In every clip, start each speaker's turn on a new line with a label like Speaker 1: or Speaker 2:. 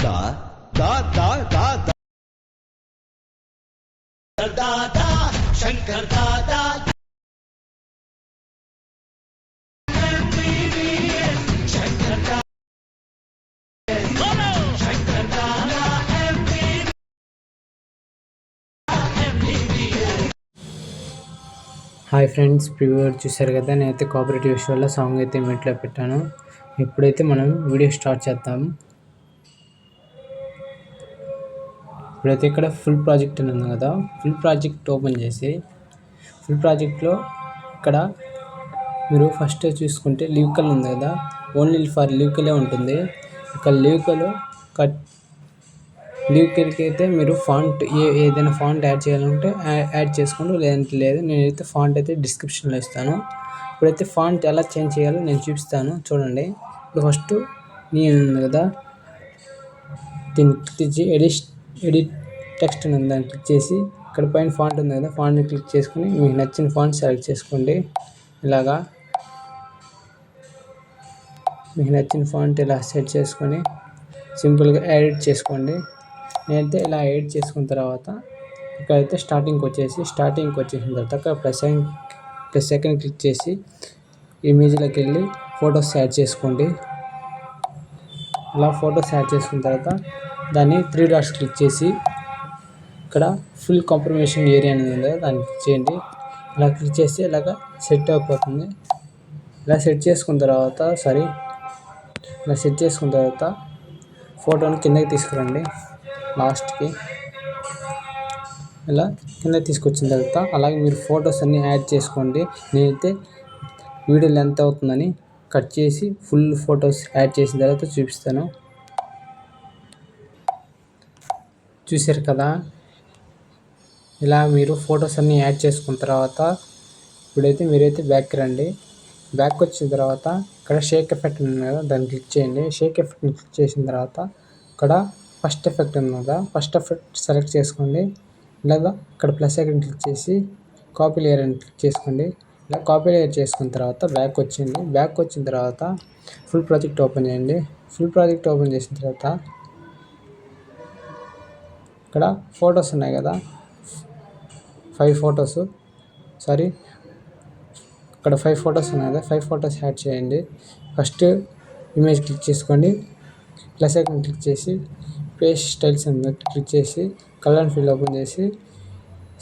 Speaker 1: దా దా దా దా దాదా Shankar Dada
Speaker 2: hi friends, preview చూశారు కదా. నేనైతే కోఆపరేటివ్ విషయాల్లో సాంగ్ అయితే మెట్లో పెట్టాను. ఇప్పుడైతే మనం వీడియో స్టార్ట్ చేద్దాం. ఇప్పుడైతే ఇక్కడ ఫుల్ ప్రాజెక్ట్ అని ఉంది కదా, ఫుల్ ప్రాజెక్ట్ ఓపెన్ చేసి ఫుల్ ప్రాజెక్ట్లో ఇక్కడ మీరు ఫస్ట్ చూసుకుంటే లీవ్కల్ ఉంది కదా, ఓన్లీ ఫర్ లీవ్కలే ఉంటుంది. ఇక్కడ లీవ్కల్ లీవ్కల్కి అయితే మీరు ఫాంట్ ఏదైనా ఫాంట్ యాడ్ చేయాలంటే యాడ్ చేసుకోండి, లేదంటే లేదు. నేనైతే ఫాంట్ అయితే డిస్క్రిప్షన్లో ఇస్తాను. ఇప్పుడైతే ఫాంట్ ఎలా చేంజ్ చేయాలో నేను చూపిస్తాను, చూడండి. ఇప్పుడు ఫస్ట్ నేను ఉంది కదా, దీన్ని క్లిక్ చేసి ఎడిట్ టెక్స్ట్ అని ఉంది, దాన్ని క్లిక్ చేసి ఇక్కడ పైన ఫాంట్ ఉంది కదా, ఫాంట్ని క్లిక్ చేసుకుని మీకు నచ్చిన ఫాంట్ సెలెక్ట్ చేసుకోండి. ఇలాగా మీకు నచ్చిన ఫాంట్ ఇలా సెట్ చేసుకొని సింపుల్గా ఎడిట్ చేసుకోండి. నేనైతే ఇలా ఎడిట్ చేసుకున్న తర్వాత ఇక్కడైతే స్టార్టింగ్కి వచ్చేసిన తర్వాత ప్లస్ సెకండ్ క్లిక్ చేసి ఇమేజ్లోకి వెళ్ళి ఫొటోస్ యాడ్ చేసుకోండి. ఇలా ఫొటోస్ యాడ్ చేసుకున్న తర్వాత దాన్ని 3 డాట్స్ క్లిక్ చేసి ఇక్కడ ఫుల్ కాంప్రమైజేషన్ ఏరియా అనేది ఉంది కదా, దాన్ని క్లిక్ చేయండి. ఇలా క్లిక్ చేస్తే ఇలాగ సెట్ అయిపోతుంది. ఇలా సెట్ చేసుకున్న తర్వాత ఫోటోని కిందకి తీసుకురండి. లాస్ట్కి ఇలా కింద తీసుకొచ్చిన తర్వాత అలాగే మీరు ఫొటోస్ అన్నీ యాడ్ చేసుకోండి. నేనైతే వీడియో లెంత్ అవుతుందని కట్ చేసి ఫుల్ ఫొటోస్ యాడ్ చేసిన తర్వాత చూపిస్తాను. చూశారు కదా, ఇలా మీరు ఫొటోస్ అన్నీ యాడ్ చేసుకున్న తర్వాత ఇప్పుడైతే మీరైతే బ్యాక్కి రండి. బ్యాక్ వచ్చిన తర్వాత ఇక్కడ షేక్ ఎఫెక్ట్ ఉంది కదా, దాన్ని క్లిక్ చేయండి. షేక్ ఎఫెక్ట్ని క్లిక్ చేసిన తర్వాత ఇక్కడ ఫస్ట్ ఎఫెక్ట్ ఉంది కదా, ఫస్ట్ ఎఫెక్ట్ సెలెక్ట్ చేసుకోండి. ఇలాగా ఇక్కడ ప్లస్ ఐకాన్ క్లిక్ చేసి కాపీ లేయర్ అని క్లిక్ చేసుకోండి. ఇలా కాపీ లేయర్ చేసుకున్న తర్వాత బ్యాక్ వచ్చిన తర్వాత ఫుల్ ప్రాజెక్ట్ ఓపెన్ చేయండి. ఫుల్ ప్రాజెక్ట్ ఓపెన్ చేసిన తర్వాత ఇక్కడ ఫొటోస్ ఉన్నాయి కదా, 5 ఫొటోస్ ఇక్కడ 5 ఫొటోస్ ఉన్నాయి కదా, 5 ఫొటోస్ యాడ్ చేయండి. ఫస్ట్ ఇమేజ్ క్లిక్ చేసుకోండి, ప్లస్ ఐకాన్ క్లిక్ చేసి పేస్ట్ స్టైల్స్ అని క్లిక్ చేసి కలర్ అండ్ ఫిల్ ఓపెన్ చేసి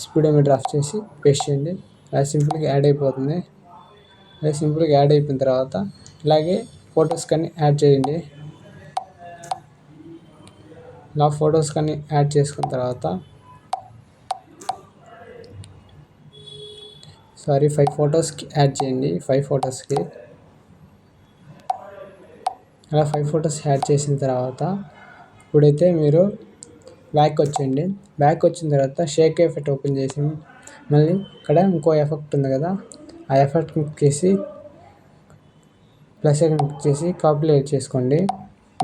Speaker 2: స్పీడోమీటర్ ఆఫ్ చేసి పేస్ట్ చేయండి. అది సింపుల్గా యాడ్ అయిపోతుంది. అది సింపుల్గా యాడ్ అయిపోయిన తర్వాత ఇలాగే ఫొటోస్ కానీ యాడ్ చేయండి. ఇలా ఫొటోస్ కానీ యాడ్ చేసుకున్న తర్వాత 5 ఫొటోస్కి యాడ్ చేయండి. 5 ఫొటోస్కి అలా 5 ఫొటోస్ యాడ్ చేసిన తర్వాత ఇప్పుడైతే మీరు బ్యాక్ వచ్చేయండి. బ్యాక్ వచ్చిన తర్వాత షేక్ ఎఫెక్ట్ ఓపెన్ చేసి మళ్ళీ ఇక్కడ ఇంకో ఎఫెక్ట్ ఉంది కదా, ఆ ఎఫెక్ట్ క్లిక్ చేసి ప్లస్ ఐకాన్ క్లిక్ చేసి కాపీ లేయర్ చేసుకోండి.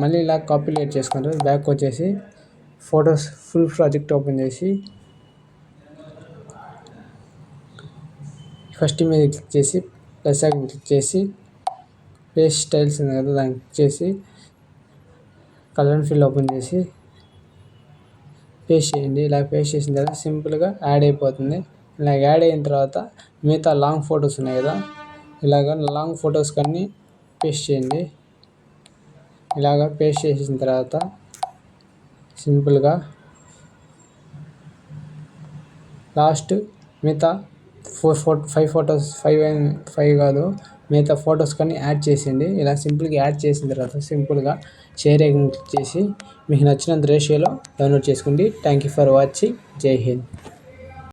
Speaker 2: మళ్ళీ ఇలా కాపీ లేయర్ చేసుకుంటారు. బ్యాక్ వచ్చేసి ఫొటోస్ ఫుల్ ప్రాజెక్ట్ ఓపెన్ చేసి ఫస్ట్ ఇమేజ్ క్లిక్ చేసి ప్లస్ ఐకాన్ క్లిక్ చేసి పేస్ట్ స్టైల్స్ ఉంది కదా, దాన్ని క్లిక్ చేసి కలర్ అండ్ ఫిల్ ఓపెన్ చేసి పేస్ట్ చేయండి. ఇలా పేస్ట్ చేసిన తర్వాత సింపుల్గా యాడ్ అయిపోతుంది. ఇలా యాడ్ అయిన తర్వాత మిగతా లాంగ్ ఫొటోస్ ఉన్నాయి కదా, ఇలాగ లాంగ్ ఫొటోస్ కన్నీ పేస్ట్ చేయండి. ఇలాగ పేస్ట్ చేసిన తర్వాత సింపుల్గా లాస్ట్ మిగతా 5 ఫొటోస్ 5 కాదు, మిగతా ఫొటోస్ కానీ యాడ్ చేసేయండి. ఇలా సింపుల్గా యాడ్ చేసిన తర్వాత సింపుల్గా షేర్ ఐకాన్ క్లిక్ చేసి మీకు నచ్చినంత రేషియోలో డౌన్లోడ్ చేసుకోండి. Thank you for watching. జై హింద్.